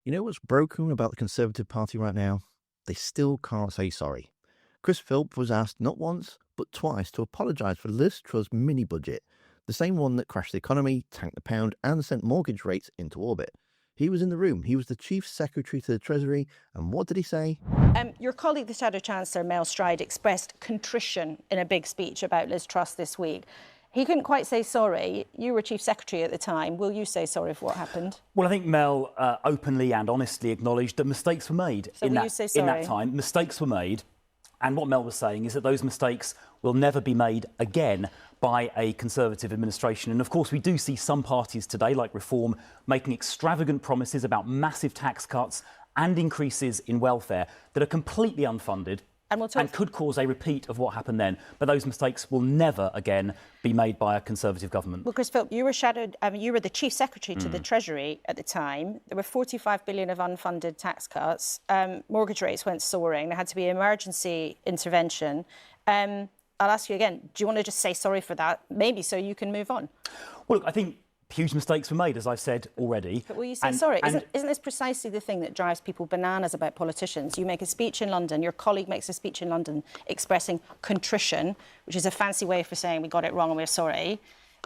You know what's broken about the Conservative Party right now? They still can't say sorry. Chris Philp was asked not once, but twice to apologise for Liz Truss's mini budget, the same one that crashed the economy, tanked the pound, and sent mortgage rates into orbit. He was in the room. He was the Chief Secretary to the Treasury, and what did he say? Your colleague, the Shadow Chancellor, Mel Stride, expressed contrition in a big speech about Liz Truss this week. He couldn't quite say sorry. You were Chief Secretary at the time. Will you say sorry for what happened? Well, I think Mel openly and honestly acknowledged that mistakes were made So will you say sorry? in that time. Mistakes were made. And what Mel was saying is that those mistakes will never be made again by a Conservative administration. And of course, we do see some parties today, like Reform, making extravagant promises about massive tax cuts and increases in welfare that are completely unfunded and could cause a repeat of what happened then. But those mistakes will never again be made by a Conservative government. Well, Chris Philp, you were the Chief Secretary to the Treasury at the time. There were 45 billion of unfunded tax cuts. Mortgage rates went soaring. There had to be emergency intervention. I'll ask you again, do you want to just say sorry for that? Maybe so you can move on. Well, look, I think huge mistakes were made, as I've said already. But will you say sorry? Isn't this precisely the thing that drives people bananas about politicians? You make a speech in London, your colleague makes a speech in London expressing contrition, which is a fancy way for saying we got it wrong and we're sorry.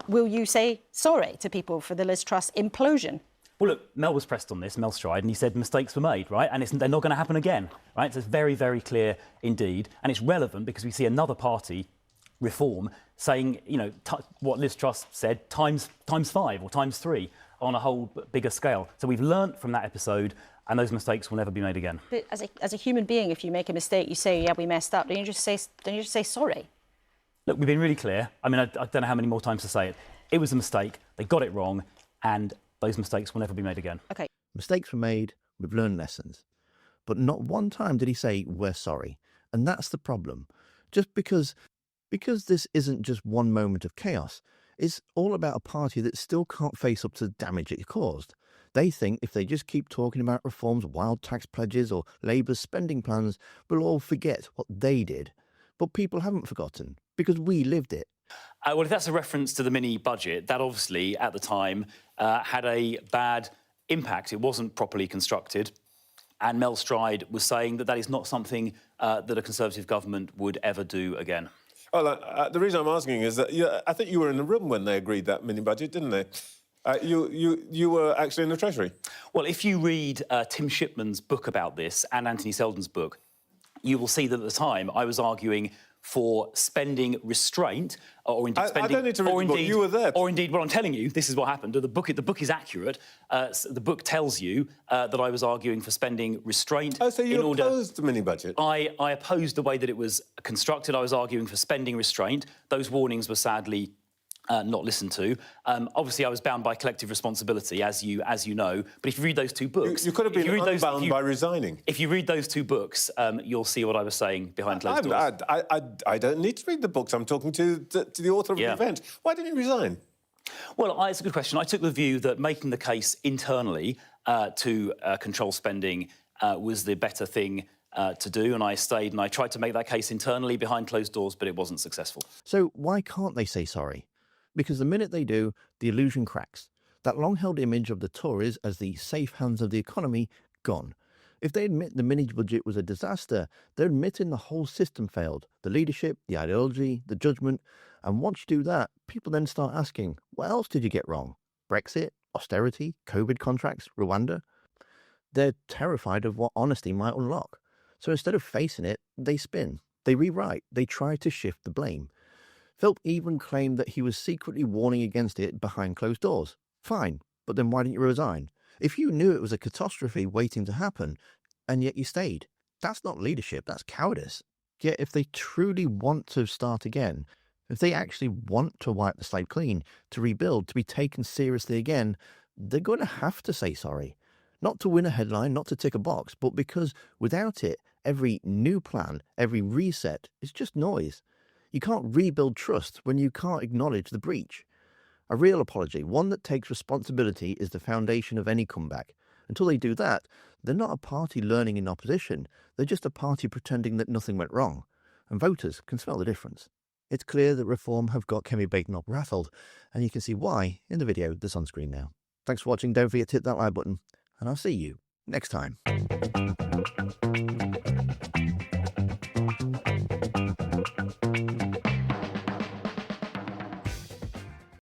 Will you say sorry to people for the Liz Truss implosion? Well, look, Mel was pressed on this, Mel Stride, and he said mistakes were made, right? And they're not going to happen again, right? So it's very, very clear indeed. And it's relevant because we see another party, Reform, saying, you know, what Liz Truss said times 5 or times 3 on a whole bigger scale. So we've learnt from that episode, and those mistakes will never be made again. But as a human being, if you make a mistake, you say, yeah, we messed up. Don't you just say sorry? Look, we've been really clear. I mean, I don't know how many more times to say it. It was a mistake. They got it wrong, and those mistakes will never be made again. OK. Mistakes were made. We've learned lessons. But not one time did he say, we're sorry. And that's the problem. Just because this isn't just one moment of chaos, it's all about a party that still can't face up to the damage it caused. They think if they just keep talking about Reform's wild tax pledges or Labour's spending plans, we'll all forget what they did. But people haven't forgotten, because we lived it. Well, if that's a reference to the mini budget, that obviously, at the time, had a bad impact. It wasn't properly constructed. And Mel Stride was saying that that is not something that a Conservative government would ever do again. Well, the reason I'm asking is that I think you were in the room when they agreed that mini-budget, didn't they? You were actually in the Treasury. Well, if you read Tim Shipman's book about this and Anthony Seldon's book, you will see that at the time I was arguing for spending restraint, or indeed spending... I don't need to read the book, you were there. Or indeed, well, I'm telling you, this is what happened. The book is accurate. The book tells you that I was arguing for spending restraint. Oh, so you opposed the mini-budget? I opposed the way that it was constructed. I was arguing for spending restraint. Those warnings were sadly not listened to. Obviously, I was bound by collective responsibility, as you know. But if you read those two books... You could have been unbound by resigning. If you read those two books, you'll see what I was saying behind closed doors. I don't need to read the books. I'm talking to the author of the event. Why didn't you resign? Well, it's a good question. I took the view that making the case internally to control spending was the better thing to do, and I stayed and I tried to make that case internally behind closed doors, but it wasn't successful. So why can't they say sorry? Because the minute they do, the illusion cracks. That long-held image of the Tories as the safe hands of the economy, gone. If they admit the mini-budget was a disaster, they're admitting the whole system failed. The leadership, the ideology, the judgment. And once you do that, people then start asking, what else did you get wrong? Brexit, austerity, COVID contracts, Rwanda? They're terrified of what honesty might unlock. So instead of facing it, they spin. They rewrite. They try to shift the blame. Philp even claimed that he was secretly warning against it behind closed doors. Fine, but then why didn't you resign? If you knew it was a catastrophe waiting to happen, and yet you stayed, that's not leadership, that's cowardice. Yet if they truly want to start again, if they actually want to wipe the slate clean, to rebuild, to be taken seriously again, they're going to have to say sorry. Not to win a headline, not to tick a box, but because without it, every new plan, every reset is just noise. You can't rebuild trust when you can't acknowledge the breach. A real apology, one that takes responsibility, is the foundation of any comeback. Until they do that, they're not a party learning in opposition. They're just a party pretending that nothing went wrong. And voters can smell the difference. It's clear that Reform have got Kemi Badenoch rattled, and you can see why in the video that's on screen now. Thanks for watching. Don't forget to hit that like button, and I'll see you next time.